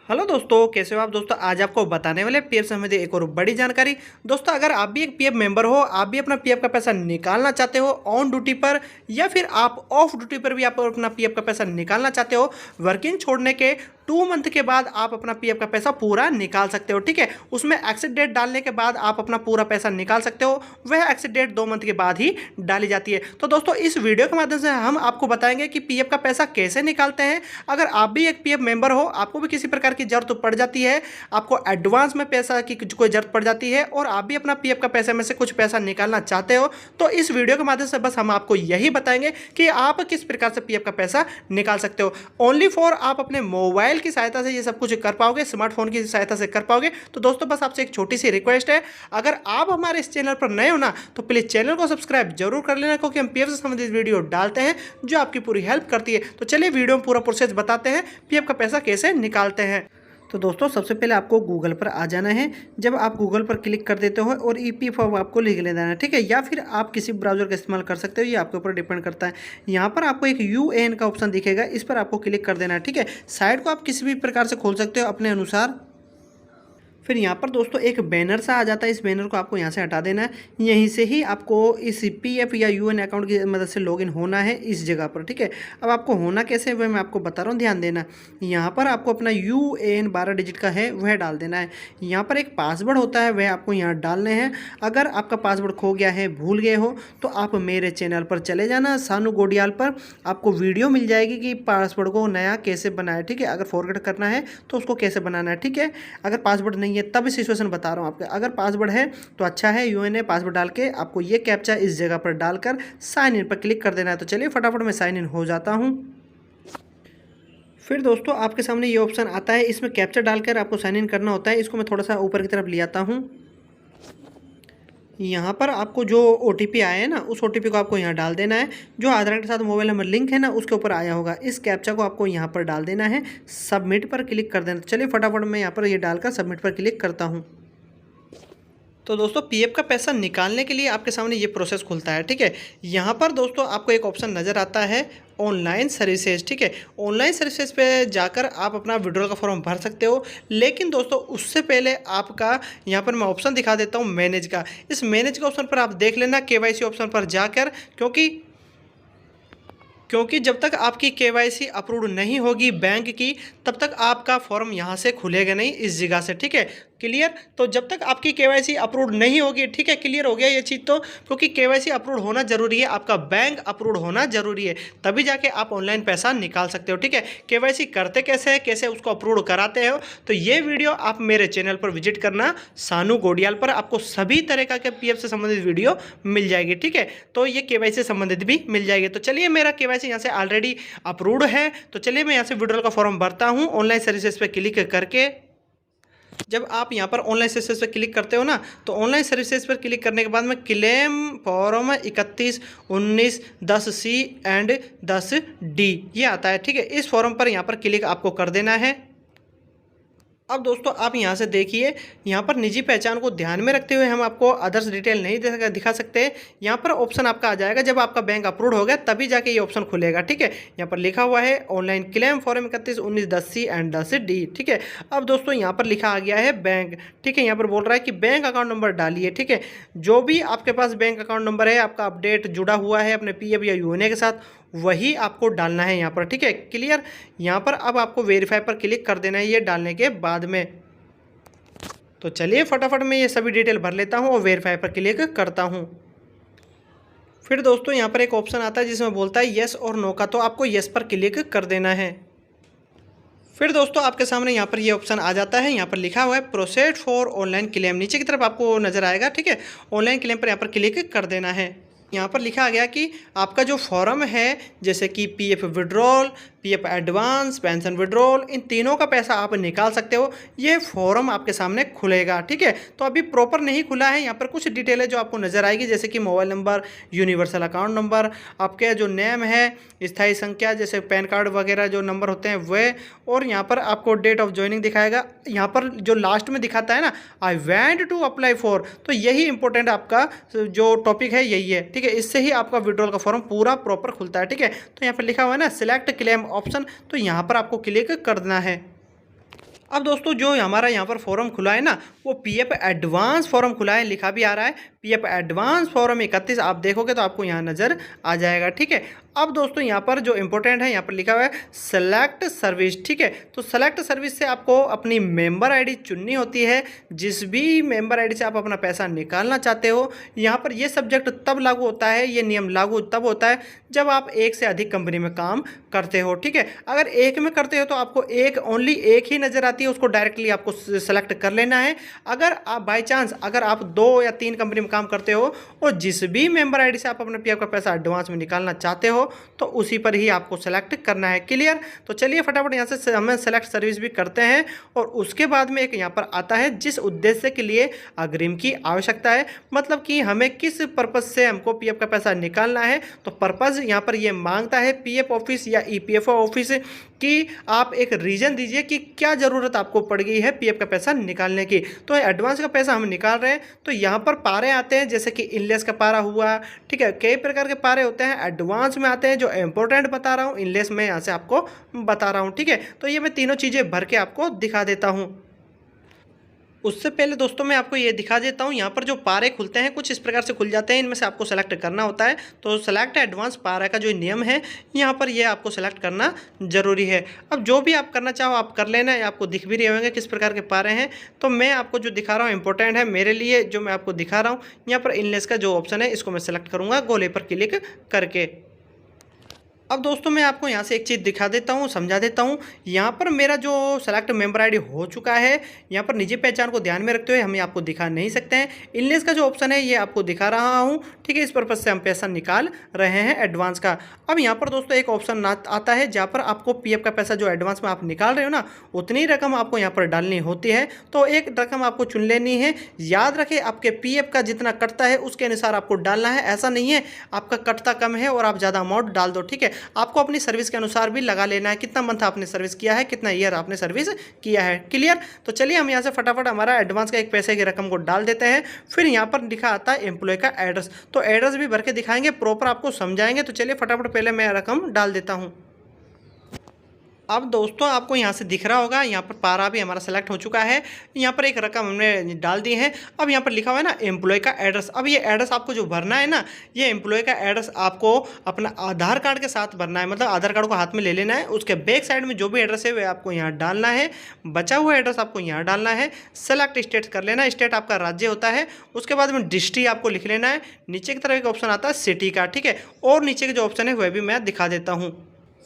Hello दोस्तों, कैसे हो आप दोस्तों। आज आपको बताने वाले पीएफ संबंधी एक और बड़ी जानकारी। दोस्तों, अगर आप भी एक पीएफ मेंबर हो, आप भी अपना पीएफ का पैसा निकालना चाहते हो ऑन ड्यूटी पर, या फिर आप ऑफ ड्यूटी पर भी आप अपना पीएफ का पैसा निकालना चाहते हो, वर्किंग छोड़ने के 2 मंथ के बाद आप अपना पीएफ का पैसा पूरा निकाल सकते हो। ठीक है, उसमें एक्सिट डेट डालने के बाद आप अपना पूरा पैसा निकाल सकते हो। वह एक्सिट डेट 2 मंथ के बाद ही डाली जाती है। तो दोस्तों, इस वीडियो के माध्यम से हम आपको बताएंगे कि पीएफ का पैसा कैसे निकालते हैं। अगर आप भी एक पीएफ मेंबर हो, आपको भी किसी प्रकार की जरूरत पड़ जाती है, आपको एडवांस में पैसा की कोई जरूरत पड़ जाती है और आप भी अपना पीएफ का पैसे में से कुछ पैसा निकालना चाहते हो, तो इस वीडियो के माध्यम से बस हम आपको यही बताएंगे कि आप किस प्रकार से पीएफ का पैसा निकाल सकते हो। ओनली फॉर आप अपने मोबाइल की सहायता से ये सब कुछ कर पाओगे, स्मार्टफोन की सहायता से कर पाओगे। तो दोस्तों, बस आपसे एक छोटी सी रिक्वेस्ट है, अगर आप हमारे इस चैनल पर नए हो ना, तो प्लीज चैनल को सब्सक्राइब जरूर कर लेना, क्योंकि हम पीएफ से संबंधित वीडियो डालते हैं जो आपकी पूरी हेल्प करती है। तो चलिए वीडियो में पूरा प्रोसेस बताते हैं, पीएफ का पैसा कैसे निकालते हैं। तो दोस्तों, सबसे पहले आपको गूगल पर आ जाना है। जब आप गूगल पर क्लिक कर देते हो और ईपीएफओ आपको लिख लेना है, ठीक है, या फिर आप किसी ब्राउजर का इस्तेमाल कर सकते हो, ये आपके ऊपर डिपेंड करता है। यहाँ पर आपको एक यूएएन का ऑप्शन दिखेगा, इस पर आपको क्लिक कर देना है। ठीक है, साइट को आप किसी भी प्रकार से खोल सकते हो अपने अनुसार। फिर यहाँ पर दोस्तों एक बैनर सा आ जाता है, इस बैनर को आपको यहाँ से हटा देना है। यहीं से ही आपको इस पीएफ या यूएन अकाउंट की मदद से लॉगिन होना है इस जगह पर। ठीक है, अब आपको होना कैसे वह मैं आपको बता रहा हूँ, ध्यान देना। यहाँ पर आपको अपना यूएन 12 डिजिट का है वह डाल देना है। यहाँ पर एक पासवर्ड होता है, वह आपको यहाँ डालने हैं। अगर आपका पासवर्ड खो गया है, भूल गए हो, तो आप मेरे चैनल पर चले जाना, सानू गोडियाल पर। आपको वीडियो मिल जाएगी कि पासवर्ड को नया कैसे बनाए। ठीक है, अगर फॉरगेट करना है तो उसको कैसे बनाना है। ठीक है, अगर पासवर्ड नहीं है तब सिचुएशन बता रहा हूँ आपके। अगर पासवर्ड है तो अच्छा है, यूएनए पासवर्ड डाल के आपको ये कैप्चा इस जगह पर डालकर साइन इन पर क्लिक कर देना है। तो चलिए फटाफट मैं साइन इन हो जाता हूँ। फिर दोस्तों आपके सामने ये ऑप्शन आता है, इसमें कैप्चा डालकर आपको साइन इन करना होता है। इसको मैं थोड़ा सा ऊपर की तरफ ले आता हूँ। यहाँ पर आपको जो ओटीपी आया है ना, उस ओटीपी को आपको यहाँ डाल देना है। जो आधार के साथ मोबाइल नंबर लिंक है ना, उसके ऊपर आया होगा, इस कैप्चा को आपको यहाँ पर डाल देना है। सबमिट पर क्लिक कर देना। चलिए फटाफट मैं यहाँ पर ये डालकर सबमिट पर क्लिक करता हूँ। तो दोस्तों, पीएफ का पैसा निकालने के लिए आपके सामने ये प्रोसेस खुलता है। ठीक है, यहाँ पर दोस्तों आपको एक ऑप्शन नज़र आता है ऑनलाइन सर्विसेज। ठीक है, ऑनलाइन सर्विसेज पे जाकर आप अपना विड्रॉल का फॉर्म भर सकते हो। लेकिन दोस्तों, उससे पहले आपका यहाँ पर मैं ऑप्शन दिखा देता हूँ मैनेज का। इस मैनेज का ऑप्शन पर आप देख लेना केवाईसी ऑप्शन पर जाकर, क्योंकि जब तक आपकी केवाईसी अप्रूव नहीं होगी बैंक की, तब तक आपका फॉर्म यहाँ से खुलेगा नहीं इस जगह से। ठीक है, क्लियर। तो जब तक आपकी केवाईसी अप्रूव नहीं होगी, ठीक है, क्लियर हो गया ये चीज़। तो क्योंकि केवाईसी अप्रूव होना जरूरी है, आपका बैंक अप्रूव होना जरूरी है, तभी जाके आप ऑनलाइन पैसा निकाल सकते हो। ठीक है, केवाईसी करते कैसे है, कैसे उसको अप्रूव कराते हो, तो ये वीडियो आप मेरे चैनल पर विजिट करना, सानू गोडियाल पर। आपको सभी तरह का पीएफ से संबंधित वीडियो मिल जाएगी। ठीक है, तो ये केवाईसी से संबंधित भी मिल जाएगी। तो चलिए, मेरा केवाईसी यहाँ से ऑलरेडी अप्रूव्ड है, तो चलिए मैं यहाँ से विड्रॉल का फॉर्म भरता हूँ ऑनलाइन सर्विसेज पे क्लिक करके। जब आप यहाँ पर ऑनलाइन सर्विसेज पर क्लिक करते हो ना, तो ऑनलाइन सर्विसेज पर क्लिक करने के बाद में claim form 31 19 10C and 10D ये आता है। ठीक है, इस फॉर्म पर यहाँ पर क्लिक आपको कर देना है। अब दोस्तों आप यहाँ से देखिए, यहाँ पर निजी पहचान को ध्यान में रखते हुए हम आपको अदर्स डिटेल नहीं दिखा सकते। यहाँ पर ऑप्शन आपका आ जाएगा, जब आपका बैंक अप्रूव हो गया तभी जाके ये ऑप्शन खुलेगा। ठीक है, यहाँ पर लिखा हुआ है online claim form 31 19 10C and 10D। ठीक है, अब दोस्तों यहाँ पर लिखा आ गया है बैंक। ठीक है, यहाँ पर बोल रहा है कि बैंक अकाउंट नंबर डालिए। ठीक है, जो भी आपके पास बैंक अकाउंट नंबर है, आपका अपडेट जुड़ा हुआ है अपने पीएफ या यूएनए के साथ, वही आपको डालना है यहाँ पर। ठीक है, क्लियर। यहाँ पर अब आपको वेरीफाई पर क्लिक कर देना है ये डालने के बाद में। तो चलिए फटाफट मैं ये सभी डिटेल भर लेता हूँ और वेरीफाई पर क्लिक करता हूँ। फिर दोस्तों यहाँ पर एक ऑप्शन आता है जिसमें बोलता है येस और नो का, तो आपको येस पर क्लिक कर देना है। फिर दोस्तों आपके सामने यहाँ पर ये ऑप्शन आ जाता है, यहाँ पर लिखा हुआ है प्रोसेड फॉर ऑनलाइन क्लेम, नीचे की तरफ आपको नजर आएगा। ठीक है, ऑनलाइन क्लेम पर यहाँ पर क्लिक कर देना है। यहाँ पर लिखा गया कि आपका जो फॉर्म है, जैसे कि PF withdrawal, PF advance, pension withdrawal, इन तीनों का पैसा आप निकाल सकते हो। ये फॉर्म आपके सामने खुलेगा। ठीक है, तो अभी प्रॉपर नहीं खुला है। यहाँ पर कुछ डिटेल है जो आपको नजर आएगी, जैसे कि mobile number, universal account number, आपके जो नेम है, स्थायी संख्या जैसे पैन कार्ड वगैरह जो नंबर होते हैं वह, और यहाँ पर आपको डेट ऑफ ज्वाइनिंग दिखाएगा। यहाँ पर जो लास्ट में दिखाता है ना, I went to apply for, तो यही इंपॉर्टेंट आपका जो टॉपिक है यही है। ठीक है, इससे ही आपका विड्रॉल का फॉर्म पूरा प्रॉपर खुलता है। ठीक है, तो यहाँ पर लिखा हुआ है ना सिलेक्ट क्लेम ऑप्शन, तो यहाँ पर आपको क्लिक कर देना है। अब दोस्तों जो हमारा यहाँ पर फॉर्म खुला है ना, वो पीएफ एडवांस फॉर्म खुला है, लिखा भी आ रहा है पीएफ एडवांस फॉर्म 31। आप देखोगे तो आपको यहाँ नज़र आ जाएगा, ठीक है। अब दोस्तों यहाँ पर जो इम्पोर्टेंट है, यहाँ पर लिखा हुआ है सेलेक्ट सर्विस, ठीक है। तो सेलेक्ट सर्विस से आपको अपनी मेंबर आईडी चुननी होती है। जिस भी मेंबर आईडी से आप अपना पैसा निकालना चाहते हो, यहाँ पर ये सब्जेक्ट तब लागू होता है, ये नियम लागू तब होता है जब आप एक से अधिक कंपनी में काम करते हो, ठीक है। अगर एक में करते हो तो आपको ओनली एक ही नज़र आती है, उसको डायरेक्टली आपको सेलेक्ट कर लेना है। अगर आप बाई चांस अगर आप 2 या 3 कंपनी में काम करते हो और जिस भी मेंबर आईडी से आप अपने पीएफ का पैसा एडवांस में निकालना चाहते हो, तो उसी पर ही आपको सेलेक्ट करना है। क्लियर? तो चलिए फटाफट यहाँ से हमें सेलेक्ट सर्विस भी करते हैं। और उसके बाद में एक यहाँ पर आता है जिस उद्देश्य के लिए अग्रिम की आवश्यकता है, मतलब कि हमें किस पर्पज से हमको पीएफ का पैसा निकालना है। तो पर्पज यहाँ पर ये मांगता है पीएफ ऑफिस या ईपीएफओ ऑफिस कि आप एक रीजन दीजिए कि क्या ज़रूरत आपको पड़ गई है पीएफ का पैसा निकालने की। तो एडवांस का पैसा हम निकाल रहे हैं, तो यहाँ पर पारे आते हैं, जैसे कि इनलेस का पारा हुआ, ठीक है। कई प्रकार के पारे होते हैं, एडवांस में आते हैं, जो इंपॉर्टेंट बता रहा हूँ, इनलेस में यहाँ से आपको बता रहा हूँ, ठीक है। तो ये मैं तीनों चीज़ें भर के आपको दिखा देता हूँ। उससे पहले दोस्तों मैं आपको ये दिखा देता हूँ, यहाँ पर जो पारे खुलते हैं कुछ इस प्रकार से खुल जाते हैं, इनमें से आपको सेलेक्ट करना होता है। तो सेलेक्ट एडवांस पारा का जो नियम है, यहाँ पर ये आपको सेलेक्ट करना जरूरी है। अब जो भी आप करना चाहो आप कर लेना, आपको दिख भी रहे होंगे किस प्रकार के पारे हैं। तो मैं आपको जो दिखा रहा हूँ इंपॉर्टेंट है मेरे लिए, जो मैं आपको दिखा रहा हूँ यहाँ पर इनलेस का जो ऑप्शन है, इसको मैं सेलेक्ट करूँगा गोले पर क्लिक करके। अब दोस्तों मैं आपको यहाँ से एक चीज़ दिखा देता हूँ, समझा देता हूँ। यहाँ पर मेरा जो सेलेक्ट मेंबर आईडी हो चुका है, यहाँ पर निजी पहचान को ध्यान में रखते हुए हम आपको दिखा नहीं सकते हैं। इनलेस का जो ऑप्शन है ये आपको दिखा रहा हूँ, ठीक है। इस पर्पज़ से हम पैसा निकाल रहे हैं एडवांस का। अब यहाँ पर दोस्तों एक ऑप्शन आता है जहाँ पर आपको पीएफ का पैसा जो एडवांस में आप निकाल रहे हो ना, उतनी रकम आपको यहाँ पर डालनी होती है। तो एक रकम आपको चुन लेनी है। याद रखें आपके पीएफ का जितना कटता है उसके अनुसार आपको डालना है। ऐसा नहीं है आपका कटता कम है और आप ज़्यादा अमाउंट डाल दो, ठीक है। आपको अपनी सर्विस के अनुसार भी लगा लेना है, कितना मंथ आपने सर्विस किया है, कितना ईयर आपने सर्विस किया है। क्लियर? तो चलिए हम यहाँ से फटाफट हमारा एडवांस का एक पैसे की रकम को डाल देते हैं। फिर यहाँ पर लिखा आता है एम्प्लॉय का एड्रेस, तो एड्रेस भी भर के दिखाएंगे, प्रॉपर आपको समझाएंगे। तो चलिए फटाफट पहले मैं रकम डाल देता हूँ। अब दोस्तों आपको यहाँ से दिख रहा होगा, यहाँ पर पारा भी हमारा सेलेक्ट हो चुका है। यहाँ पर एक रकम हमने डाल दी है। अब यहाँ पर लिखा हुआ है ना एम्प्लॉय का एड्रेस। अब ये एड्रेस आपको जो भरना है ना, ये एम्प्लॉय का एड्रेस आपको अपना आधार कार्ड के साथ भरना है, मतलब आधार कार्ड को हाथ में ले लेना है। उसके बैक साइड में जो भी एड्रेस है वह आपको यहाँ डालना है। बचा हुआ एड्रेस आपको यहाँ डालना है। सेलेक्ट स्टेट कर लेना है, स्टेट आपका राज्य होता है। उसके बाद में डिस्ट्रिक्ट आपको लिख लेना है। नीचे की तरफ एक ऑप्शन आता है सिटी का, ठीक है। और नीचे के जो ऑप्शन है वह भी मैं दिखा देता हूँ।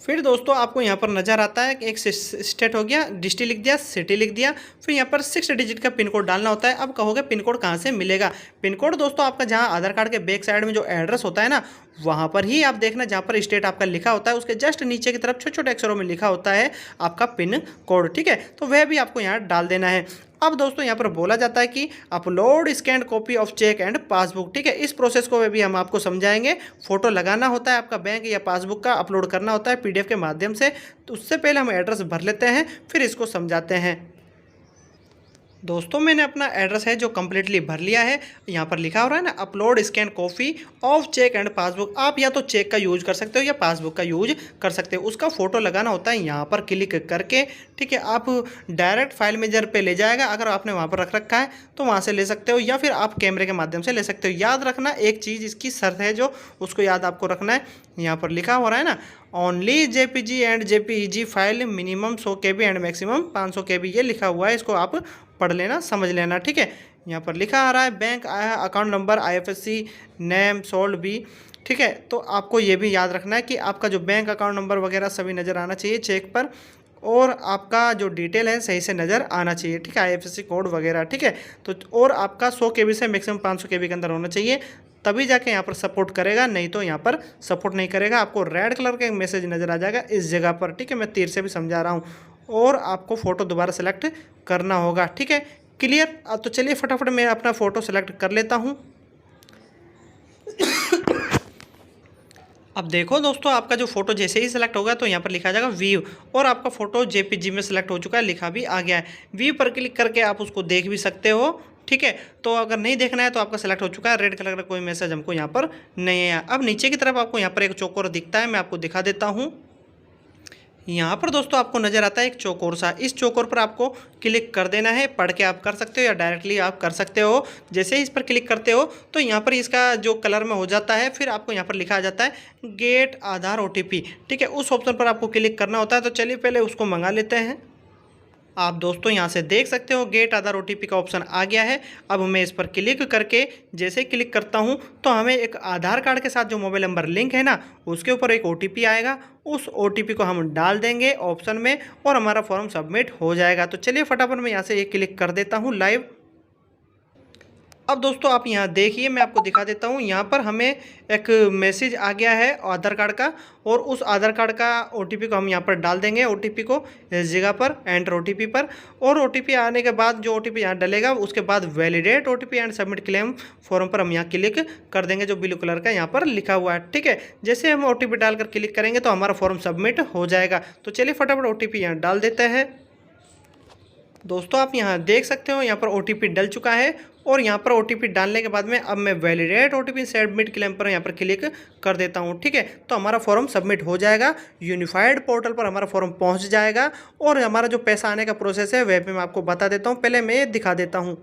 फिर दोस्तों आपको यहाँ पर नज़र आता है एक स्टेट हो गया, डिस्ट्रिक्ट लिख दिया, सिटी लिख दिया। फिर यहाँ पर 6 डिजिट का पिन कोड डालना होता है। अब कहोगे पिन कोड कहाँ से मिलेगा? पिन कोड दोस्तों आपका जहाँ आधार कार्ड के बैक साइड में जो एड्रेस होता है ना, वहाँ पर ही आप देखना, जहाँ पर स्टेट आपका लिखा होता है उसके जस्ट नीचे की तरफ छोटे छोटे अक्षरों में लिखा होता है आपका पिन कोड, ठीक है। तो वह भी आपको यहाँ डाल देना है। अब दोस्तों यहाँ पर बोला जाता है कि upload scan copy of cheque and passbook, ठीक है। इस प्रोसेस को भी हम आपको समझाएंगे। फोटो लगाना होता है आपका बैंक या पासबुक का, अपलोड करना होता है पीडीएफ के माध्यम से। तो उससे पहले हम एड्रेस भर लेते हैं, फिर इसको समझाते हैं। दोस्तों मैंने अपना एड्रेस है जो कम्प्लीटली भर लिया है। यहाँ पर लिखा हो रहा है ना upload scan copy of cheque and passbook. आप या तो चेक का यूज कर सकते हो या पासबुक का यूज कर सकते हो। उसका फोटो लगाना होता है यहाँ पर क्लिक करके, ठीक है। आप डायरेक्ट फाइल मेजर पे ले जाएगा, अगर आपने वहाँ पर रख रखा है तो वहाँ से ले सकते हो, या फिर आप कैमरे के माध्यम से ले सकते हो। याद रखना एक चीज़, इसकी शर्त है जो उसको याद आपको रखना है। यहाँ पर लिखा हो रहा है ना only JPG and JPEG file minimum 100 KB and maximum 500 KB, ये लिखा हुआ है। इसको आप पढ़ लेना, समझ लेना, ठीक है। यहाँ पर लिखा आ रहा है bank account number IFSC name sold भी, ठीक है। तो आपको ये भी याद रखना है कि आपका जो बैंक अकाउंट नंबर वगैरह सभी नज़र आना चाहिए चेक पर, और आपका जो डिटेल है सही से नज़र आना चाहिए, ठीक है। IFSC कोड वगैरह, ठीक है। तो और आपका 100 KB से मैक्सिमम 500 KB के अंदर होना चाहिए, तभी जाके यहाँ पर सपोर्ट करेगा, नहीं तो यहाँ पर सपोर्ट नहीं करेगा। आपको रेड कलर का एक मैसेज नज़र आ जाएगा इस जगह पर, ठीक है। मैं तीर से भी समझा रहा हूँ। और आपको फ़ोटो दोबारा सेलेक्ट करना होगा, ठीक है। क्लियर? तो चलिए फटाफट मैं अपना फ़ोटो सेलेक्ट कर लेता हूँ। अब देखो दोस्तों आपका जो फोटो जैसे ही सिलेक्ट होगा तो यहाँ पर लिखा जाएगा व्यू, और आपका फोटो जेपीजी में सिलेक्ट हो चुका है, लिखा भी आ गया है। व्यू पर क्लिक करके आप उसको देख भी सकते हो, ठीक है। तो अगर नहीं देखना है तो आपका सेलेक्ट हो चुका है, रेड कलर का कोई मैसेज हमको यहाँ पर नहीं है। अब नीचे की तरफ आपको यहाँ पर एक चौकोर दिखता है, मैं आपको दिखा देता हूँ। यहाँ पर दोस्तों आपको नज़र आता है एक चौकोर सा, इस चौकोर पर आपको क्लिक कर देना है। पढ़ के आप कर सकते हो या डायरेक्टली आप कर सकते हो। जैसे ही इस पर क्लिक करते हो तो यहाँ पर इसका जो कलर में हो जाता है, फिर आपको यहाँ पर लिखा आ जाता है गेट आधार OTP, ठीक है। उस ऑप्शन पर आपको क्लिक करना होता है। तो चलिए पहले उसको मंगा लेते हैं। आप दोस्तों यहाँ से देख सकते हो गेट आधार OTP का ऑप्शन आ गया है। अब मैं इस पर क्लिक करके जैसे क्लिक करता हूँ तो हमें एक आधार कार्ड के साथ जो मोबाइल नंबर लिंक है ना, उसके ऊपर एक OTP आएगा। उस OTP को हम डाल देंगे ऑप्शन में और हमारा फॉर्म सबमिट हो जाएगा। तो चलिए फटाफट मैं यहाँ से ये क्लिक कर देता हूँ लाइव। अब दोस्तों आप यहाँ देखिए, मैं आपको दिखा देता हूँ। यहाँ पर हमें एक मैसेज आ गया है आधार कार्ड का, और उस आधार कार्ड का OTP को हम यहाँ पर डाल देंगे। OTP को इस जगह पर एंटर OTP पर, और OTP आने के बाद जो OTP यहाँ डलेगा उसके बाद validate OTP and submit claim form पर हम यहाँ क्लिक कर देंगे, जो ब्लू कलर का यहाँ पर लिखा हुआ है, ठीक है। जैसे हम OTP डालकर क्लिक करेंगे तो हमारा फॉर्म सबमिट हो जाएगा। तो चलिए फटाफट OTP यहाँ डाल देते हैं। दोस्तों आप यहाँ देख सकते हो यहाँ पर OTP डल चुका है, और यहाँ पर OTP डालने के बाद में अब मैं वैलिडेट OTP सबमिट क्लेम पर यहाँ पर क्लिक कर देता हूँ, ठीक है। तो हमारा फॉर्म सबमिट हो जाएगा, यूनिफाइड पोर्टल पर हमारा फॉर्म पहुँच जाएगा। और हमारा जो पैसा आने का प्रोसेस है वह भी मैं आपको बता देता हूँ, पहले मैं ये दिखा देता हूँ।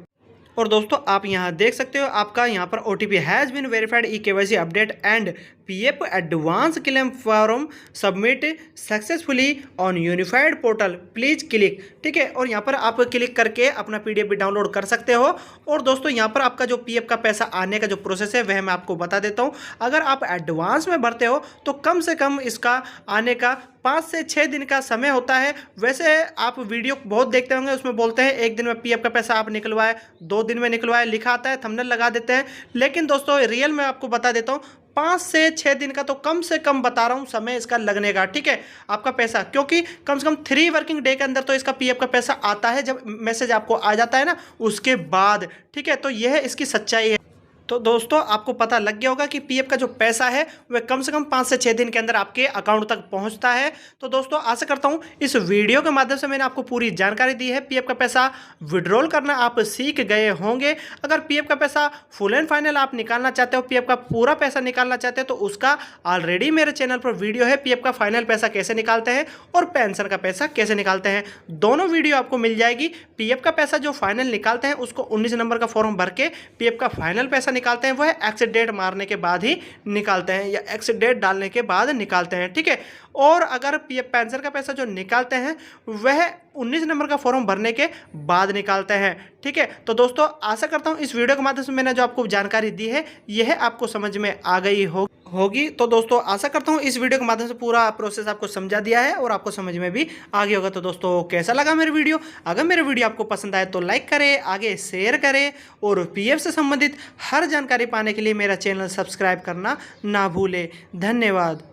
और दोस्तों आप यहाँ देख सकते हो आपका यहाँ पर OTP has been verified eKYC update and PF advance claim form submit successfully on unified portal, please click, ठीक है। और यहाँ पर आप क्लिक करके अपना PDF भी डाउनलोड कर सकते हो। और दोस्तों यहाँ पर आपका जो PF का पैसा आने का जो प्रोसेस है वह मैं आपको बता देता हूँ। अगर आप एडवांस में भरते हो तो कम से कम इसका आने का 5 से 6 दिन का समय होता है। वैसे आप वीडियो बहुत देखते होंगे, उसमें बोलते हैं 1 दिन में PF का पैसा आप निकलवाए, 2 दिन में निकलवाए, लिखा आता है, थंबनेल लगा देते हैं। लेकिन दोस्तों रियल में आपको बता देता हूँ 5 से 6 दिन का तो कम से कम बता रहा हूँ समय इसका लगने का, ठीक है। आपका पैसा क्योंकि कम से कम 3 वर्किंग डे के अंदर तो इसका PF का पैसा आता है, जब मैसेज आपको आ जाता है ना उसके बाद, ठीक है। तो यह इसकी सच्चाई है। तो दोस्तों आपको पता लग गया होगा कि PF का जो पैसा है वह कम से कम 5 से 6 दिन के अंदर आपके अकाउंट तक पहुंचता है। तो दोस्तों आशा करता हूं इस वीडियो के माध्यम से मैंने आपको पूरी जानकारी दी है। PF का पैसा विड्रॉल करना आप सीख गए होंगे। अगर PF का पैसा फुल एंड फाइनल आप निकालना चाहते हो, PF का पूरा पैसा निकालना चाहते हो, तो उसका ऑलरेडी मेरे चैनल पर वीडियो है। PF का फाइनल पैसा कैसे निकालते हैं और पेंशन का पैसा कैसे निकालते हैं, दोनों वीडियो आपको मिल जाएगी। PF का पैसा जो फाइनल निकालते हैं उसको 19 नंबर का फॉर्म भर के PF का फाइनल पैसा निकालते हैं, वह एक्स डेट मारने के बाद ही निकालते हैं या एक्स डेट डालने के बाद निकालते हैं, ठीक है। और अगर PF पेंशन का पैसा जो निकालते हैं वह 19 नंबर का फॉर्म भरने के बाद निकालते हैं, ठीक है। तो दोस्तों आशा करता हूं इस वीडियो के माध्यम से मैंने जो आपको जानकारी दी है यह आपको समझ में आ गई होगी। तो दोस्तों आशा करता हूं इस वीडियो के माध्यम से पूरा प्रोसेस आपको समझा दिया है और आपको समझ में भी आ गया होगा। तो दोस्तों कैसा लगा मेरा वीडियो? अगर मेरा वीडियो आपको पसंद आए तो लाइक करें, आगे शेयर करें, और PF से संबंधित हर जानकारी पाने के लिए मेरा चैनल सब्सक्राइब करना ना भूलें। धन्यवाद।